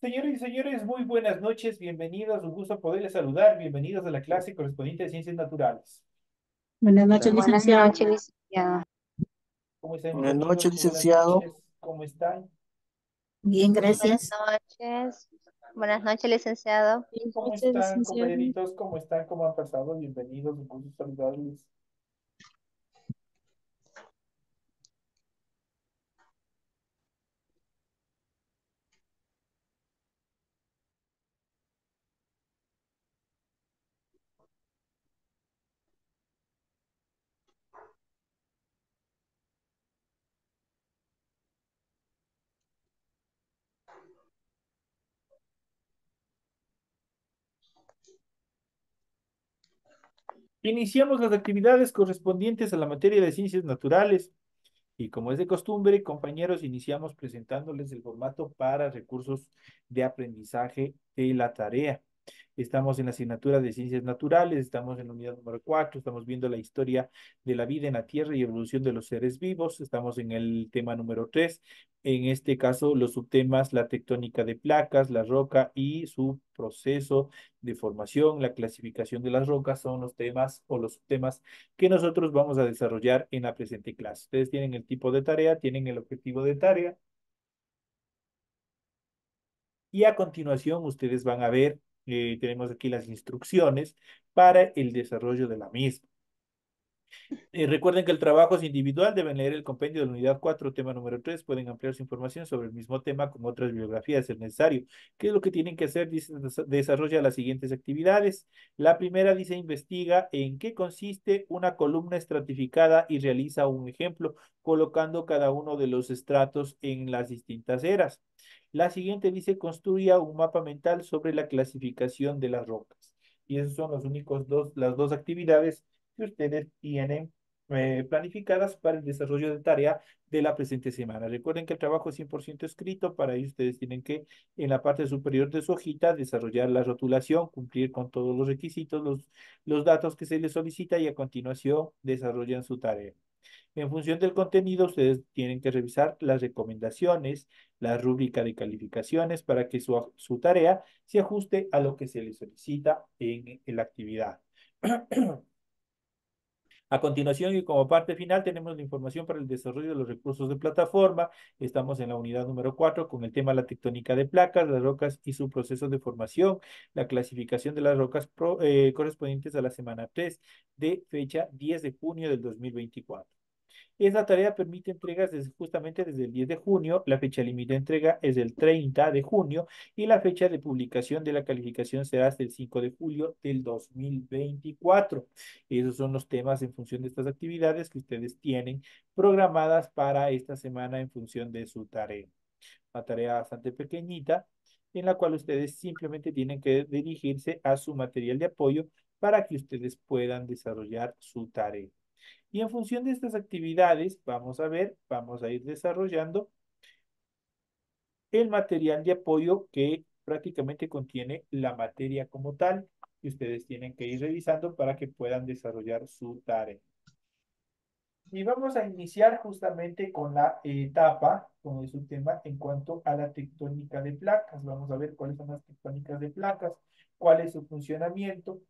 Señoras y señores, muy buenas noches, bienvenidos, un gusto poderles saludar, bienvenidos a la clase correspondiente a Ciencias Naturales. Buenas noches, Buenas licenciado. noches, licenciado. ¿Cómo están mis Buenas amigos? noches, Muy buenas licenciado. noches, ¿cómo están? Bien, Buenas gracias. noches. Buenas noches, licenciado. Buenas ¿Cómo noches, están, licenciado. compañeritos? ¿Cómo están? ¿Cómo han pasado? Bienvenidos, un gusto saludarles. Iniciamos las actividades correspondientes a la materia de Ciencias Naturales. Y como es de costumbre, compañeros, iniciamos presentándoles el formato para recursos de aprendizaje de la tarea. Estamos en la asignatura de Ciencias Naturales, estamos en la unidad número 4, estamos viendo la historia de la vida en la Tierra y evolución de los seres vivos, estamos en el tema número 3, en este caso los subtemas, la tectónica de placas, la roca y su proceso de formación, la clasificación de las rocas son los temas o los subtemas que nosotros vamos a desarrollar en la presente clase. Ustedes tienen el tipo de tarea, tienen el objetivo de tarea y a continuación ustedes van a ver, tenemos aquí las instrucciones para el desarrollo de la misma. Recuerden que el trabajo es individual, deben leer el compendio de la unidad 4, tema número 3, pueden ampliar su información sobre el mismo tema con otras bibliografías si es necesario. ¿Qué es lo que tienen que hacer? Dice, desarrolla las siguientes actividades. La primera dice, investiga en qué consiste una columna estratificada y realiza un ejemplo, colocando cada uno de los estratos en las distintas eras. La siguiente dice, construya un mapa mental sobre la clasificación de las rocas. Y esas son las dos actividades que ustedes tienen planificadas para el desarrollo de tarea de la presente semana. Recuerden que el trabajo es 100% escrito, para ello ustedes tienen que en la parte superior de su hojita desarrollar la rotulación, cumplir con todos los requisitos, los datos que se les solicita y a continuación desarrollan su tarea. En función del contenido, ustedes tienen que revisar las recomendaciones, la rúbrica de calificaciones para que su tarea se ajuste a lo que se les solicita en la actividad. A continuación y como parte final tenemos la información para el desarrollo de los recursos de plataforma. Estamos en la unidad número 4 con el tema la tectónica de placas, las rocas y su proceso de formación, la clasificación de las rocas correspondientes a la semana 3 de fecha 10 de junio del 2024. Esta tarea permite entregas justamente desde el 10 de junio, la fecha límite de entrega es el 30 de junio y la fecha de publicación de la calificación será hasta el 5 de julio del 2024. Esos son los temas en función de estas actividades que ustedes tienen programadas para esta semana en función de su tarea. Una tarea bastante pequeñita en la cual ustedes simplemente tienen que dirigirse a su material de apoyo para que ustedes puedan desarrollar su tarea. Y en función de estas actividades, vamos a ir desarrollando el material de apoyo que prácticamente contiene la materia como tal, y ustedes tienen que ir revisando para que puedan desarrollar su tarea. Y vamos a iniciar justamente con la etapa, con el subtema en cuanto a la tectónica de placas. Vamos a ver cuáles son las tectónicas de placas, cuál es su funcionamiento,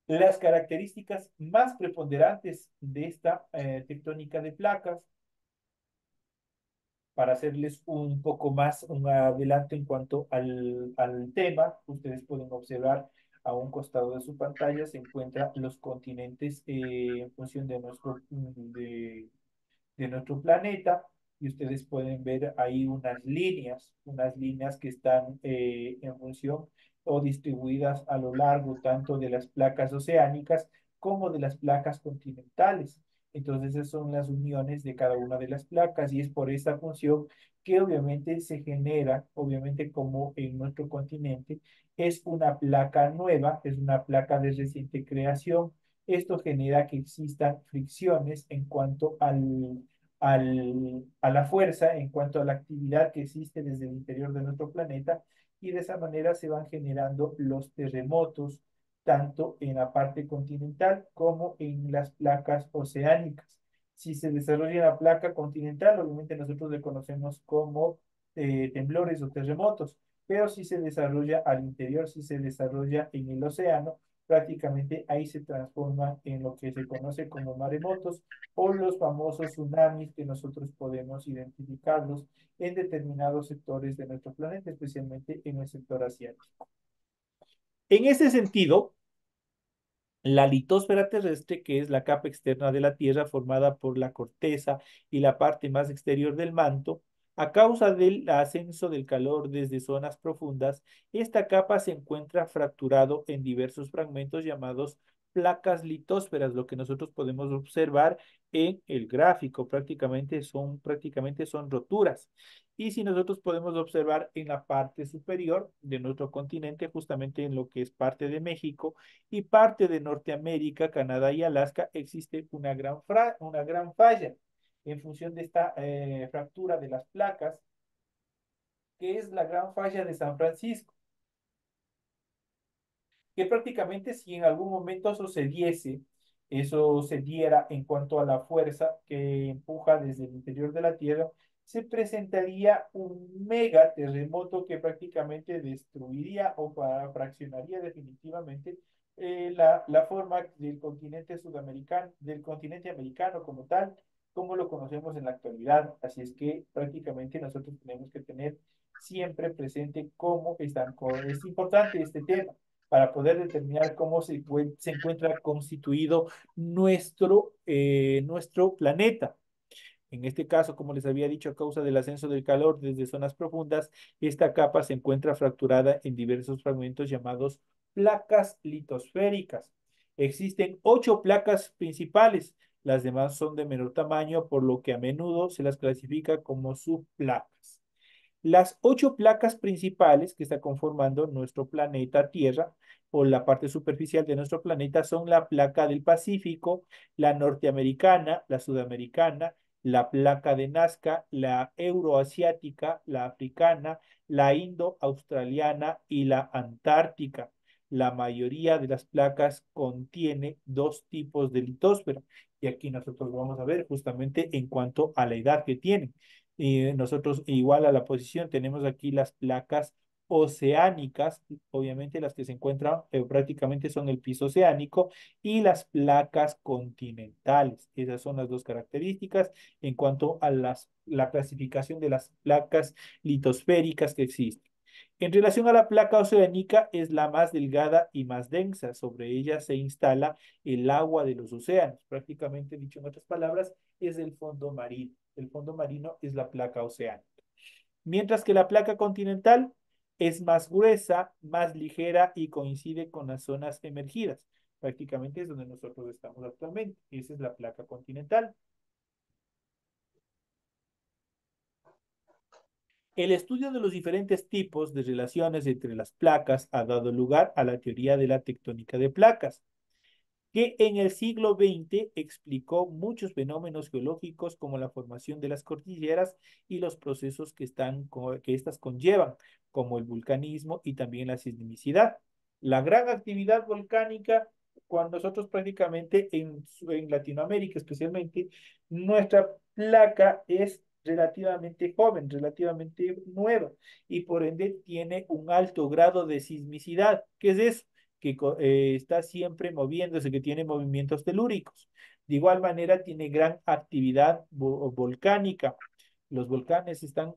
las características más preponderantes de esta tectónica de placas, para hacerles un poco más un adelanto en cuanto al tema. Ustedes pueden observar a un costado de su pantalla se encuentran los continentes en función de de nuestro planeta y ustedes pueden ver ahí unas líneas que están en función o distribuidas a lo largo tanto de las placas oceánicas como de las placas continentales. Entonces, esas son las uniones de cada una de las placas y es por esta función que obviamente se genera, obviamente como en nuestro continente, es una placa nueva, es una placa de reciente creación. Esto genera que existan fricciones en cuanto a la fuerza, en cuanto a la actividad que existe desde el interior de nuestro planeta, y de esa manera se van generando los terremotos, tanto en la parte continental como en las placas oceánicas. Si se desarrolla la placa continental, obviamente nosotros le conocemos como temblores o terremotos, pero si se desarrolla al interior, si se desarrolla en el océano, prácticamente ahí se transforma en lo que se conoce como maremotos o los famosos tsunamis que nosotros podemos identificarlos en determinados sectores de nuestro planeta, especialmente en el sector asiático. En ese sentido, la litosfera terrestre, que es la capa externa de la Tierra formada por la corteza y la parte más exterior del manto, a causa del ascenso del calor desde zonas profundas, esta capa se encuentra fracturado en diversos fragmentos llamados placas litósferas, lo que nosotros podemos observar en el gráfico, prácticamente son roturas. Y si nosotros podemos observar en la parte superior de nuestro continente, justamente en lo que es parte de México, y parte de Norteamérica, Canadá y Alaska, existe una gran falla en función de esta fractura de las placas, que es la gran falla de San Francisco, que prácticamente si en algún momento eso se diera en cuanto a la fuerza que empuja desde el interior de la Tierra, se presentaría un mega terremoto que prácticamente destruiría o fraccionaría definitivamente la forma del continente sudamericano, del continente americano como tal, como lo conocemos en la actualidad. Así es que prácticamente nosotros tenemos que tener siempre presente cómo están. Es importante este tema para poder determinar cómo se encuentra constituido nuestro planeta. En este caso, como les había dicho, a causa del ascenso del calor desde zonas profundas, esta capa se encuentra fracturada en diversos fragmentos llamados placas litosféricas. Existen 8 placas principales, las demás son de menor tamaño, por lo que a menudo se las clasifica como subplacas. Las 8 placas principales que está conformando nuestro planeta Tierra, o la parte superficial de nuestro planeta, son la placa del Pacífico, la norteamericana, la sudamericana, la placa de Nazca, la euroasiática, la africana, la indo-australiana y la antártica. La mayoría de las placas contiene 2 tipos de litosfera. Y aquí nosotros vamos a ver justamente en cuanto a la edad que tienen. Y nosotros, igual a la posición, tenemos aquí las placas oceánicas, obviamente las que se encuentran prácticamente son el piso oceánico, y las placas continentales. Esas son las 2 características en cuanto a la clasificación de las placas litosféricas que existen. En relación a la placa oceánica, es la más delgada y más densa. Sobre ella se instala el agua de los océanos. Prácticamente, dicho en otras palabras, es el fondo marino. El fondo marino es la placa oceánica. Mientras que la placa continental es más gruesa, más ligera y coincide con las zonas emergidas. Prácticamente es donde nosotros estamos actualmente. Esa es la placa continental. El estudio de los diferentes tipos de relaciones entre las placas ha dado lugar a la teoría de la tectónica de placas, que en el siglo XX explicó muchos fenómenos geológicos como la formación de las cordilleras y los procesos que estas conllevan, como el vulcanismo y también la sismicidad. La gran actividad volcánica, cuando nosotros prácticamente en Latinoamérica especialmente, nuestra placa es relativamente joven, relativamente nueva, y por ende tiene un alto grado de sismicidad. ¿Qué es eso? Que está siempre moviéndose, que tiene movimientos telúricos. De igual manera, tiene gran actividad volcánica. Los volcanes están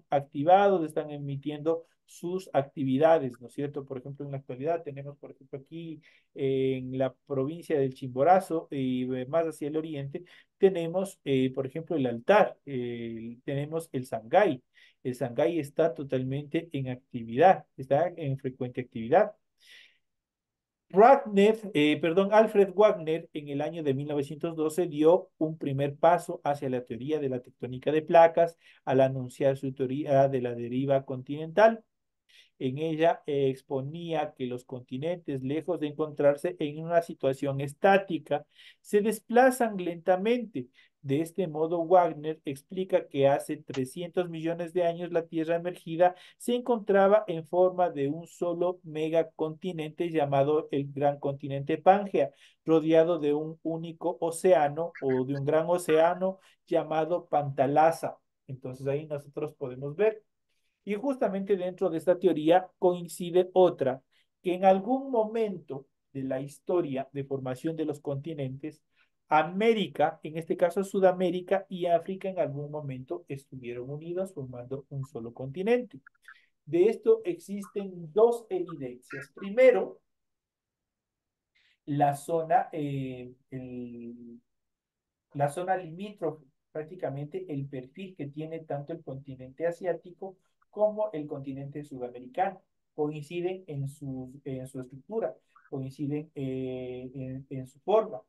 activados, están emitiendo sus actividades, ¿no es cierto? Por ejemplo, en la actualidad tenemos, por ejemplo, aquí en la provincia del Chimborazo y más hacia el oriente, tenemos, por ejemplo, el Altar, tenemos el Sangay. El Sangay está totalmente en actividad, está en frecuente actividad. Alfred Wagner en el año de 1912 dio un primer paso hacia la teoría de la tectónica de placas al anunciar su teoría de la deriva continental. En ella exponía que los continentes, lejos de encontrarse en una situación estática, se desplazan lentamente, De este modo, Wagner explica que hace 300 millones de años la Tierra emergida se encontraba en forma de un solo megacontinente llamado el Gran Continente Pangea, rodeado de un único océano o de un gran océano llamado Pantalasa. Entonces ahí nosotros podemos ver. Y justamente dentro de esta teoría coincide otra, que en algún momento de la historia de formación de los continentes, América, en este caso Sudamérica y África en algún momento estuvieron unidos formando un solo continente. De esto existen dos evidencias. Primero, la zona, la zona limítrofe, prácticamente el perfil que tiene tanto el continente asiático como el continente sudamericano. Coinciden en su estructura, coinciden en su forma.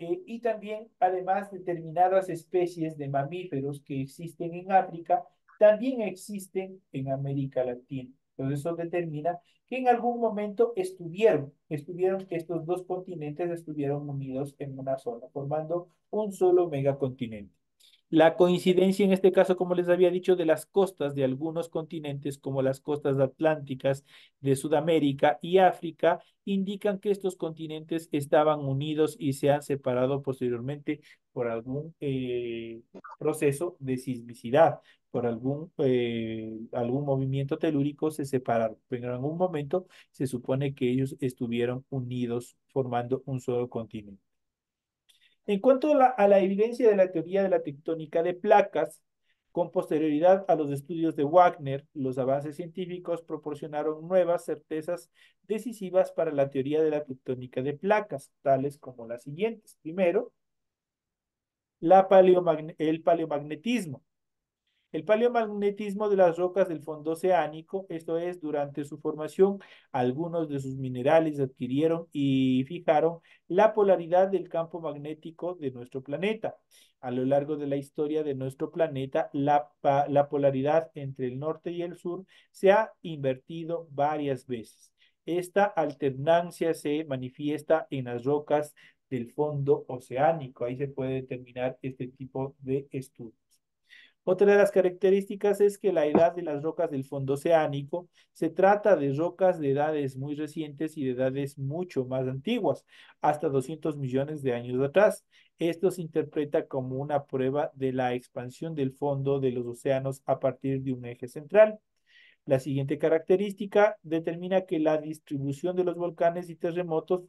Y también, además, determinadas especies de mamíferos que existen en África también existen en América Latina. Entonces, eso determina que en algún momento estuvieron estos dos continentes, estuvieron unidos en una zona, formando un solo megacontinente. La coincidencia en este caso, como les había dicho, de las costas de algunos continentes, como las costas atlánticas de Sudamérica y África, indican que estos continentes estaban unidos y se han separado posteriormente por algún proceso de sismicidad, por algún movimiento telúrico se separaron. Pero en algún momento se supone que ellos estuvieron unidos formando un solo continente. En cuanto a la evidencia de la teoría de la tectónica de placas, con posterioridad a los estudios de Wagner, los avances científicos proporcionaron nuevas certezas decisivas para la teoría de la tectónica de placas, tales como las siguientes. Primero, el paleomagnetismo. El paleomagnetismo de las rocas del fondo oceánico, esto es, durante su formación, algunos de sus minerales adquirieron y fijaron la polaridad del campo magnético de nuestro planeta. A lo largo de la historia de nuestro planeta, la polaridad entre el norte y el sur se ha invertido varias veces. Esta alternancia se manifiesta en las rocas del fondo oceánico. Ahí se puede determinar este tipo de estudios. Otra de las características es que la edad de las rocas del fondo oceánico se trata de rocas de edades muy recientes y de edades mucho más antiguas, hasta 200 millones de años atrás. Esto se interpreta como una prueba de la expansión del fondo de los océanos a partir de un eje central. La siguiente característica determina que la distribución de los volcanes y terremotos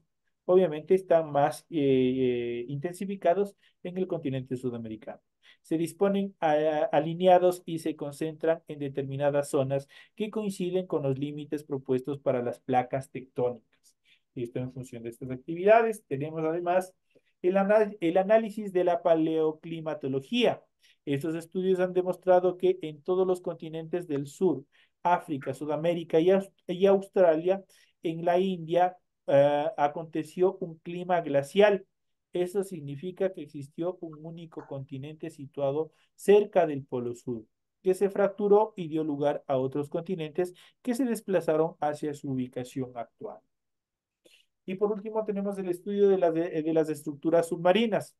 obviamente están más intensificados en el continente sudamericano. Se disponen alineados y se concentran en determinadas zonas que coinciden con los límites propuestos para las placas tectónicas. Esto en función de estas actividades. Tenemos además el análisis de la paleoclimatología. Estos estudios han demostrado que en todos los continentes del sur, África, Sudamérica y Australia, en la India, aconteció un clima glacial. Eso significa que existió un único continente situado cerca del Polo Sur, que se fracturó y dio lugar a otros continentes que se desplazaron hacia su ubicación actual. Y por último tenemos el estudio de las estructuras submarinas.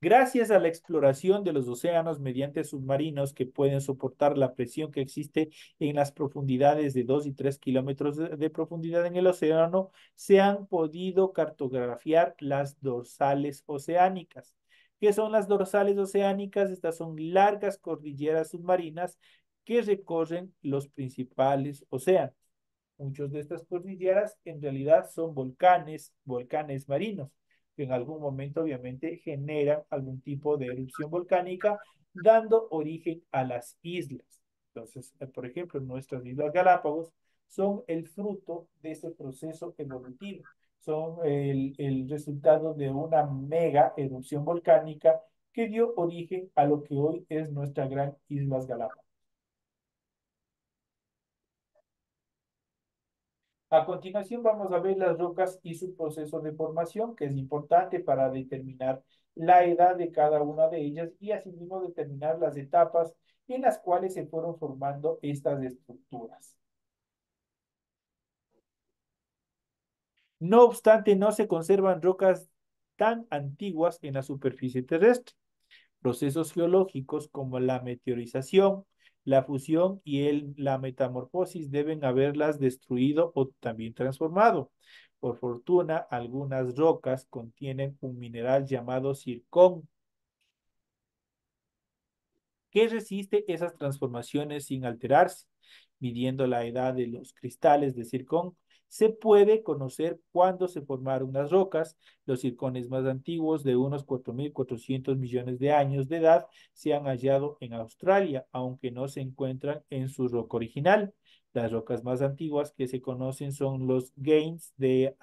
Gracias a la exploración de los océanos mediante submarinos que pueden soportar la presión que existe en las profundidades de 2 y 3 kilómetros de profundidad en el océano, se han podido cartografiar las dorsales oceánicas. ¿Qué son las dorsales oceánicas? Estas son largas cordilleras submarinas que recorren los principales océanos. Muchos de estas cordilleras en realidad son volcanes marinos, que en algún momento obviamente generan algún tipo de erupción volcánica, dando origen a las islas. Entonces, por ejemplo, nuestras Islas Galápagos son el fruto de ese proceso evolutivo, son el resultado de una mega erupción volcánica que dio origen a lo que hoy es nuestra gran Islas Galápagos. A continuación vamos a ver las rocas y su proceso de formación, que es importante para determinar la edad de cada una de ellas y asimismo determinar las etapas en las cuales se fueron formando estas estructuras. No obstante, no se conservan rocas tan antiguas en la superficie terrestre. Procesos geológicos como la meteorización, la fusión y la metamorfosis deben haberlas destruido o también transformado. Por fortuna, algunas rocas contienen un mineral llamado zircón que resiste esas transformaciones sin alterarse. Midiendo la edad de los cristales de zircón, se puede conocer cuándo se formaron las rocas. Los zircones más antiguos, de unos 4.400 millones de años de edad, se han hallado en Australia, aunque no se encuentran en su roca original. Las rocas más antiguas que se conocen son los Gaines de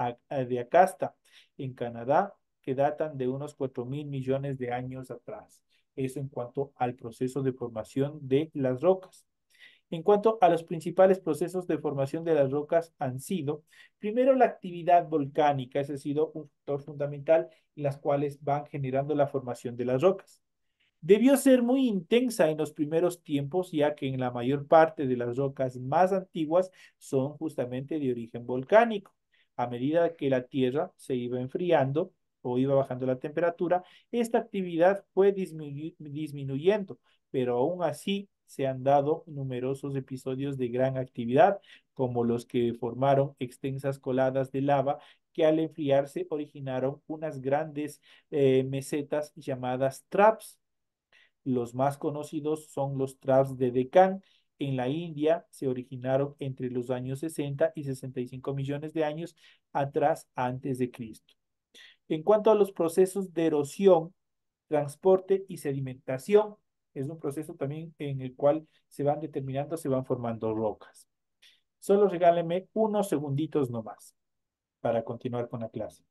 Acasta, en Canadá, que datan de unos 4.000 millones de años atrás. Eso en cuanto al proceso de formación de las rocas. En cuanto a los principales procesos de formación de las rocas han sido, primero la actividad volcánica, ese ha sido un factor fundamental en las cuales van generando la formación de las rocas. Debió ser muy intensa en los primeros tiempos, ya que en la mayor parte de las rocas más antiguas son justamente de origen volcánico. A medida que la Tierra se iba enfriando o iba bajando la temperatura, esta actividad fue disminuyendo, pero aún así se han dado numerosos episodios de gran actividad, como los que formaron extensas coladas de lava que al enfriarse originaron unas grandes mesetas llamadas traps. Los más conocidos son los traps de Deccan. En la India se originaron entre los años 60 y 65 millones de años atrás antes de Cristo. En cuanto a los procesos de erosión, transporte y sedimentación, es un proceso también en el cual se van determinando, se van formando rocas. Solo regáleme unos segunditos nomás para continuar con la clase.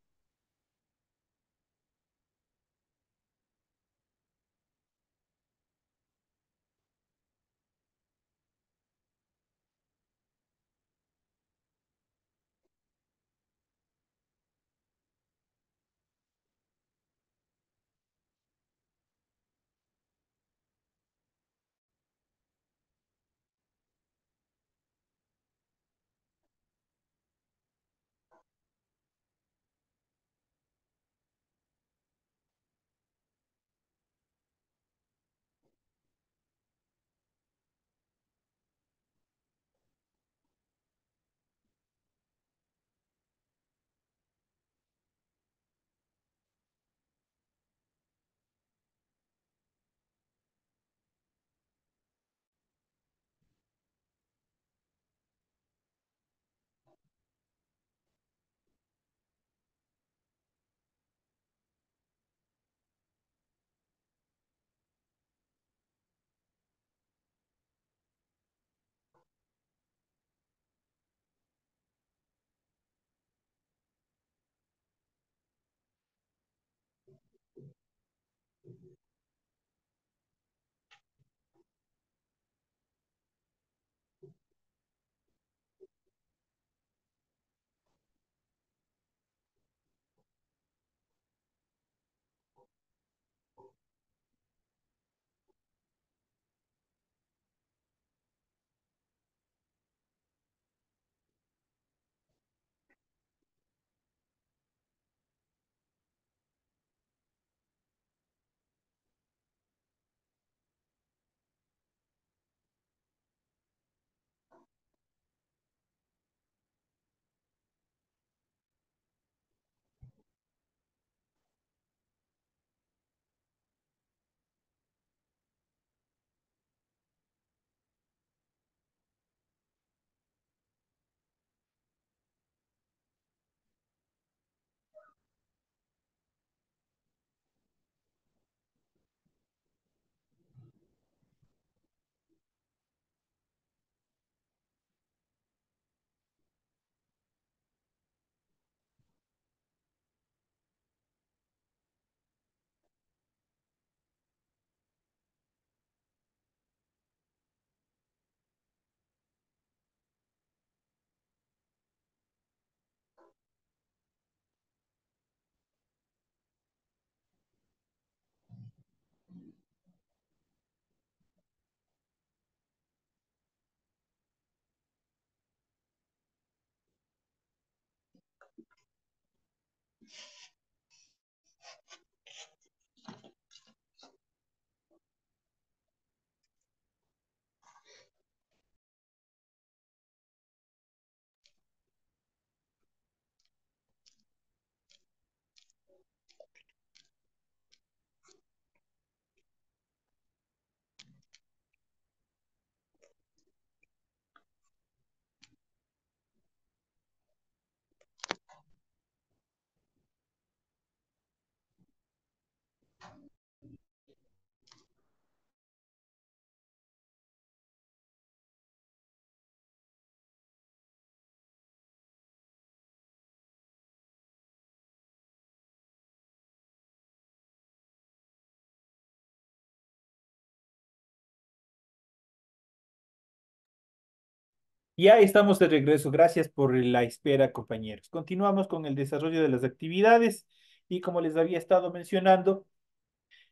Ya estamos de regreso. Gracias por la espera, compañeros. Continuamos con el desarrollo de las actividades y como les había estado mencionando,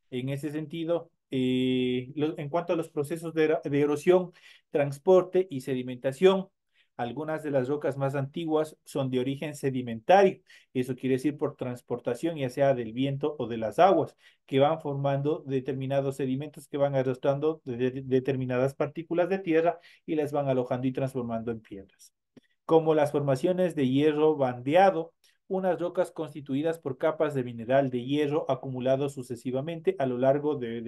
en ese sentido, en cuanto a los procesos de erosión, transporte y sedimentación, algunas de las rocas más antiguas son de origen sedimentario. Eso quiere decir por transportación, ya sea del viento o de las aguas, que van formando determinados sedimentos que van arrastrando determinadas partículas de tierra y las van alojando y transformando en piedras como las formaciones de hierro bandeado, unas rocas constituidas por capas de mineral de hierro acumulados sucesivamente a lo largo de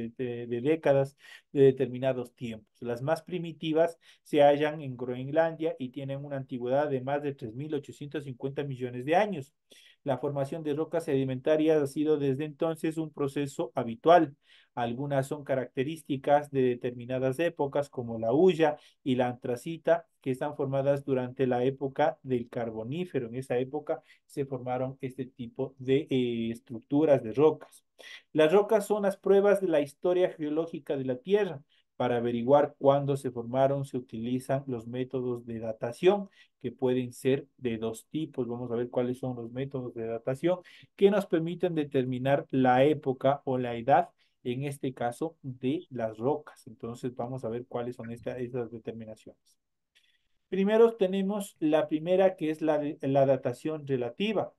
décadas de determinados tiempos. Las más primitivas se hallan en Groenlandia y tienen una antigüedad de más de 3.850 millones de años. La formación de rocas sedimentarias ha sido desde entonces un proceso habitual. Algunas son características de determinadas épocas, como la hulla y la antracita, que están formadas durante la época del Carbonífero. En esa época se formaron este tipo de estructuras de rocas. Las rocas son las pruebas de la historia geológica de la Tierra. Para averiguar cuándo se formaron, se utilizan los métodos de datación, que pueden ser de dos tipos. Vamos a ver cuáles son los métodos de datación que nos permiten determinar la época o la edad en este caso de las rocas. Entonces vamos a ver cuáles son estas determinaciones. Primero tenemos la primera que es la datación relativa.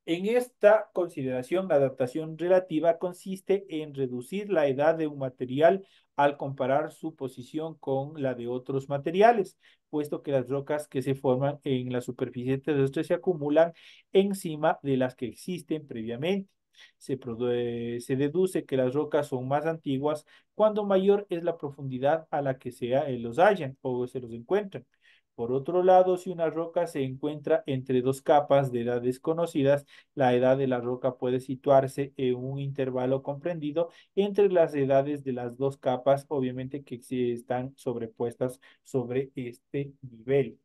En esta consideración, la adaptación relativa consiste en reducir la edad de un material al comparar su posición con la de otros materiales, puesto que las rocas que se forman en la superficie terrestre se acumulan encima de las que existen previamente. Se deduce que las rocas son más antiguas cuando mayor es la profundidad a la que los hallan o se los encuentran. Por otro lado, si una roca se encuentra entre dos capas de edad desconocidas, la edad de la roca puede situarse en un intervalo comprendido entre las edades de las dos capas, obviamente que están sobrepuestas sobre este nivel.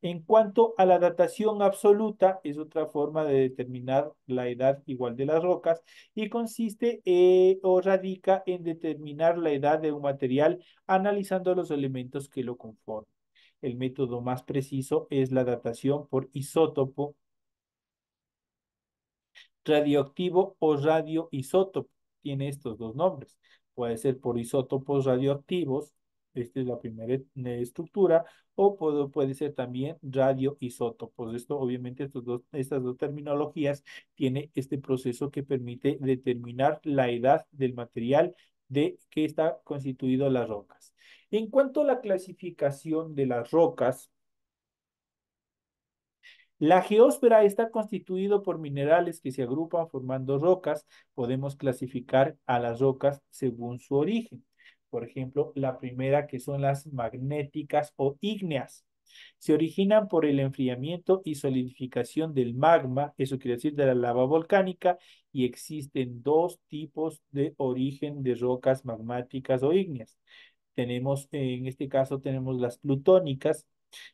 En cuanto a la datación absoluta, es otra forma de determinar la edad igual de las rocas y consiste o radica en determinar la edad de un material analizando los elementos que lo conforman. El método más preciso es la datación por isótopo radioactivo o radioisótopo. Tiene estos dos nombres. Puede ser por isótopos radioactivos, esta es la primera estructura, o puede ser también radioisótopos. Esto, obviamente, estas dos terminologías tiene este proceso que permite determinar la edad del material de que está constituido las rocas. En cuanto a la clasificación de las rocas, la geósfera está constituido por minerales que se agrupan formando rocas. Podemos clasificar a las rocas según su origen. Por ejemplo, la primera que son las magnéticas o ígneas. Se originan por el enfriamiento y solidificación del magma, eso quiere decir de la lava volcánica, y existen dos tipos de origen de rocas magmáticas o ígneas. En este caso, tenemos las plutónicas.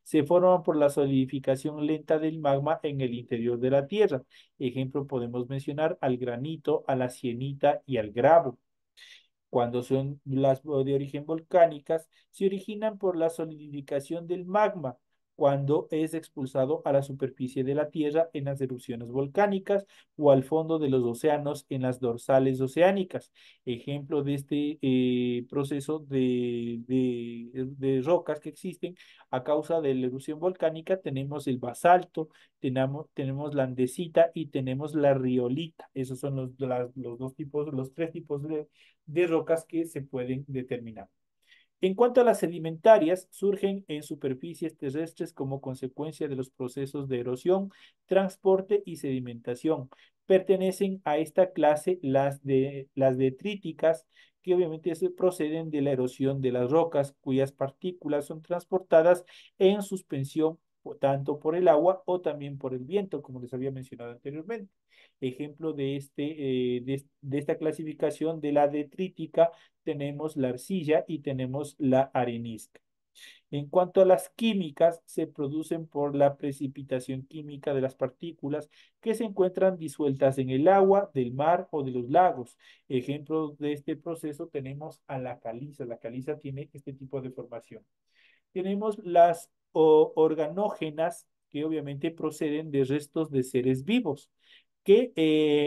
Se forman por la solidificación lenta del magma en el interior de la Tierra. Ejemplo, podemos mencionar al granito, a la sienita y al gravo. Cuando son las de origen volcánicas, se originan por la solidificación del magma, cuando es expulsado a la superficie de la Tierra en las erupciones volcánicas o al fondo de los océanos en las dorsales oceánicas. Ejemplo de este proceso de rocas que existen a causa de la erupción volcánica, tenemos el basalto, tenemos la andesita y tenemos la riolita. Esos son los dos tipos, los tres tipos de rocas que se pueden determinar. En cuanto a las sedimentarias, surgen en superficies terrestres como consecuencia de los procesos de erosión, transporte y sedimentación. Pertenecen a esta clase las detríticas, que obviamente se proceden de la erosión de las rocas, cuyas partículas son transportadas en suspensión tanto por el agua o también por el viento, como les había mencionado anteriormente. Ejemplo de esta clasificación de la detrítica tenemos la arcilla y tenemos la arenisca. En cuanto a las químicas, se producen por la precipitación química de las partículas que se encuentran disueltas en el agua del mar o de los lagos. Ejemplo de este proceso tenemos a la caliza. La caliza tiene este tipo de formación. Tenemos las organógenas, que obviamente proceden de restos de seres vivos que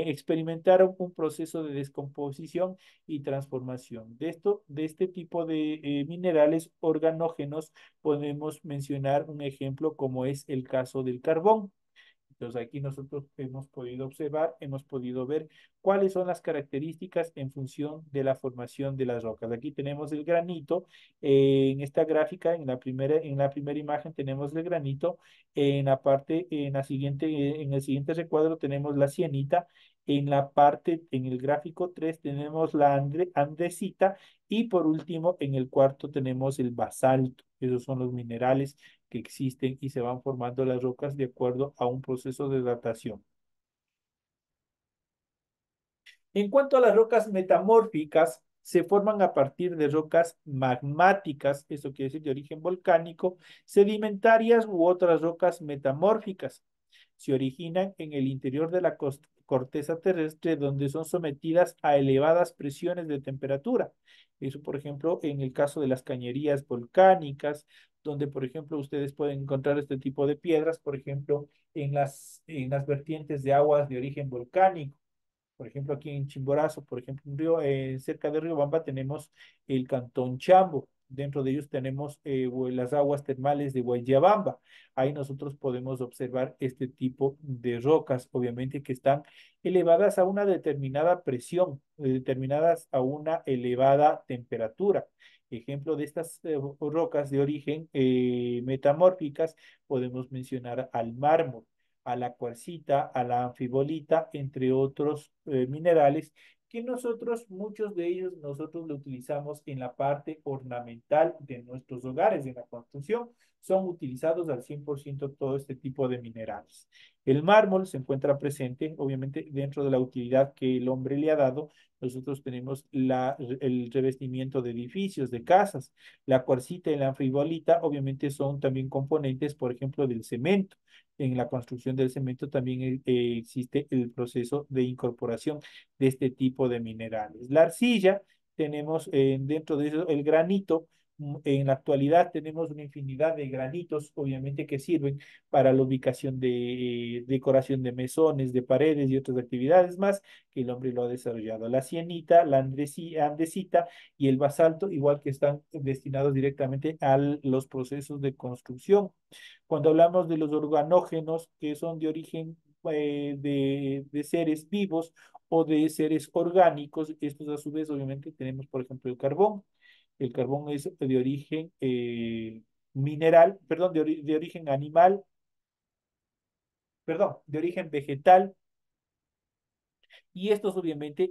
experimentaron un proceso de descomposición y transformación. De este tipo de minerales organógenos podemos mencionar un ejemplo como es el caso del carbón. Entonces aquí nosotros hemos podido observar, hemos podido ver cuáles son las características en función de la formación de las rocas. Aquí tenemos el granito, en esta gráfica, en la primera imagen tenemos el granito, en la parte, en la siguiente, en el siguiente recuadro tenemos la sienita, en la parte, en el gráfico 3 tenemos la andesita y por último en el cuarto tenemos el basalto. Esos son los minerales que existen y se van formando las rocas de acuerdo a un proceso de datación. En cuanto a las rocas metamórficas, se forman a partir de rocas magmáticas, eso quiere decir de origen volcánico, sedimentarias u otras rocas metamórficas. Se originan en el interior de la corteza terrestre donde son sometidas a elevadas presiones de temperatura. Eso, por ejemplo, en el caso de las cañerías volcánicas, donde, por ejemplo, ustedes pueden encontrar este tipo de piedras, por ejemplo, en las vertientes de aguas de origen volcánico. Por ejemplo, aquí en Chimborazo, por ejemplo, cerca de Riobamba tenemos el Cantón Chambo. Dentro de ellos tenemos las aguas termales de Guayabamba. Ahí nosotros podemos observar este tipo de rocas, obviamente que están elevadas a una determinada presión, determinadas a una elevada temperatura. Ejemplo de estas rocas de origen metamórficas, podemos mencionar al mármol, a la cuarcita, a la anfibolita, entre otros minerales que nosotros, muchos de ellos, nosotros lo utilizamos en la parte ornamental de nuestros hogares, en la construcción. Son utilizados al 100% todo este tipo de minerales. El mármol se encuentra presente, obviamente, dentro de la utilidad que el hombre le ha dado. Nosotros tenemos el revestimiento de edificios, de casas. La cuarcita y la anfibolita, obviamente, son también componentes, por ejemplo, del cemento. En la construcción del cemento también existe el proceso de incorporación de este tipo de minerales. La arcilla, tenemos dentro de eso el granito. En la actualidad tenemos una infinidad de granitos, obviamente, que sirven para la ubicación de decoración de mesones, de paredes y otras actividades más que el hombre lo ha desarrollado. La sienita, la andesita y el basalto, igual que están destinados directamente a los procesos de construcción. Cuando hablamos de los organógenos que son de origen de seres vivos o de seres orgánicos, estos a su vez obviamente tenemos por ejemplo el carbón. El carbón es de origen mineral, perdón, de origen animal, perdón, de origen vegetal y estos obviamente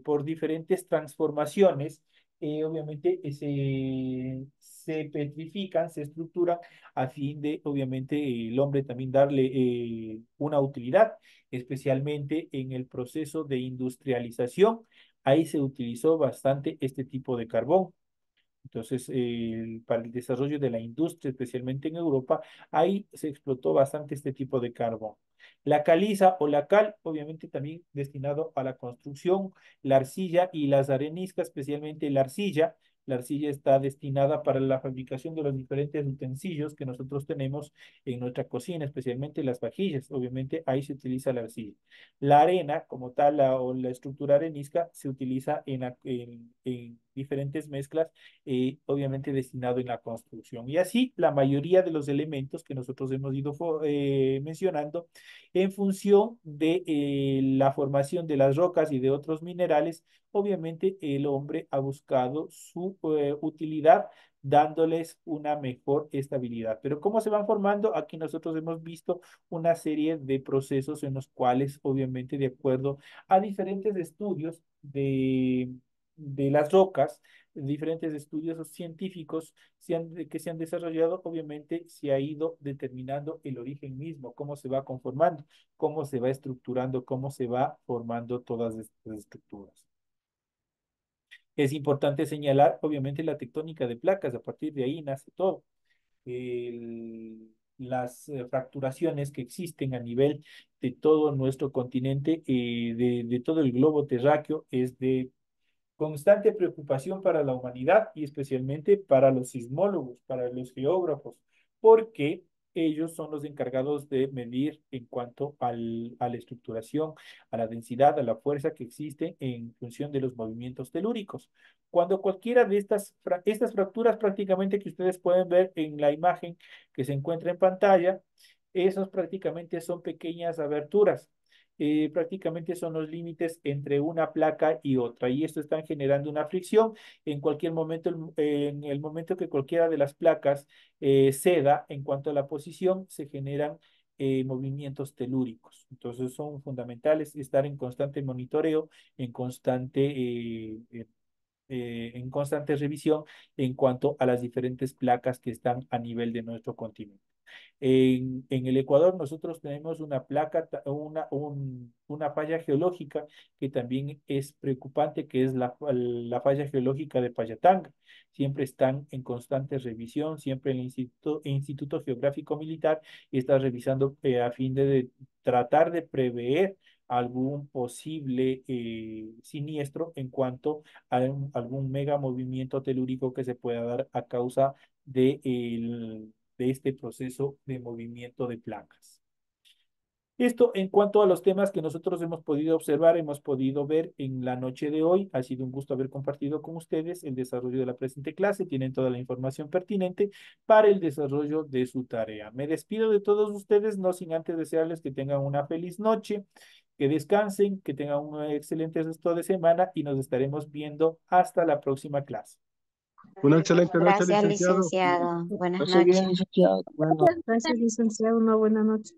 por diferentes transformaciones, obviamente se petrifican, se estructuran a fin de obviamente el hombre también darle una utilidad, especialmente en el proceso de industrialización. Ahí se utilizó bastante este tipo de carbón. Entonces, para el desarrollo de la industria, especialmente en Europa, ahí se explotó bastante este tipo de carbón. La caliza o la cal, obviamente también destinado a la construcción, la arcilla y las areniscas, especialmente la arcilla. La arcilla está destinada para la fabricación de los diferentes utensilios que nosotros tenemos en nuestra cocina, especialmente las vajillas. Obviamente ahí se utiliza la arcilla. La arena, como tal, o la estructura arenisca, se utiliza en diferentes mezclas obviamente destinado en la construcción. Y así la mayoría de los elementos que nosotros hemos ido mencionando en función de la formación de las rocas y de otros minerales, obviamente el hombre ha buscado su utilidad dándoles una mejor estabilidad. Pero ¿cómo se van formando? Aquí nosotros hemos visto una serie de procesos en los cuales, obviamente, de acuerdo a diferentes estudios de las rocas, diferentes estudios científicos que se han desarrollado, obviamente se ha ido determinando el origen mismo, cómo se va conformando, cómo se va estructurando, cómo se va formando todas estas estructuras. Es importante señalar, obviamente, la tectónica de placas, a partir de ahí nace todo. Las fracturaciones que existen a nivel de todo nuestro continente, de todo el globo terráqueo, es de constante preocupación para la humanidad y especialmente para los sismólogos, para los geógrafos, porque ellos son los encargados de medir en cuanto a la estructuración, a la densidad, a la fuerza que existe en función de los movimientos telúricos. Cuando cualquiera de estas fracturas prácticamente que ustedes pueden ver en la imagen que se encuentra en pantalla, esos prácticamente son pequeñas aberturas. Prácticamente son los límites entre una placa y otra y esto está generando una fricción en cualquier momento, en el momento que cualquiera de las placas ceda en cuanto a la posición, se generan movimientos telúricos. Entonces son fundamentales estar en constante monitoreo, en constante revisión en cuanto a las diferentes placas que están a nivel de nuestro continente. En el Ecuador nosotros tenemos una placa, una falla geológica que también es preocupante, que es la falla geológica de Payatanga. Siempre están en constante revisión, siempre el Instituto Geográfico Militar está revisando a fin de tratar de prever algún posible siniestro en cuanto a algún mega movimiento telúrico que se pueda dar a causa de este proceso de movimiento de placas. Esto en cuanto a los temas que nosotros hemos podido observar, hemos podido ver en la noche de hoy. Ha sido un gusto haber compartido con ustedes el desarrollo de la presente clase. Tienen toda la información pertinente para el desarrollo de su tarea. Me despido de todos ustedes, no sin antes desearles que tengan una feliz noche, que descansen, que tengan un excelente resto de semana y nos estaremos viendo hasta la próxima clase. Una excelente noche, Gracias, licenciado. licenciado. Buenas Estoy bien, noches. licenciado. Bueno. Gracias, licenciado. Una buena noche.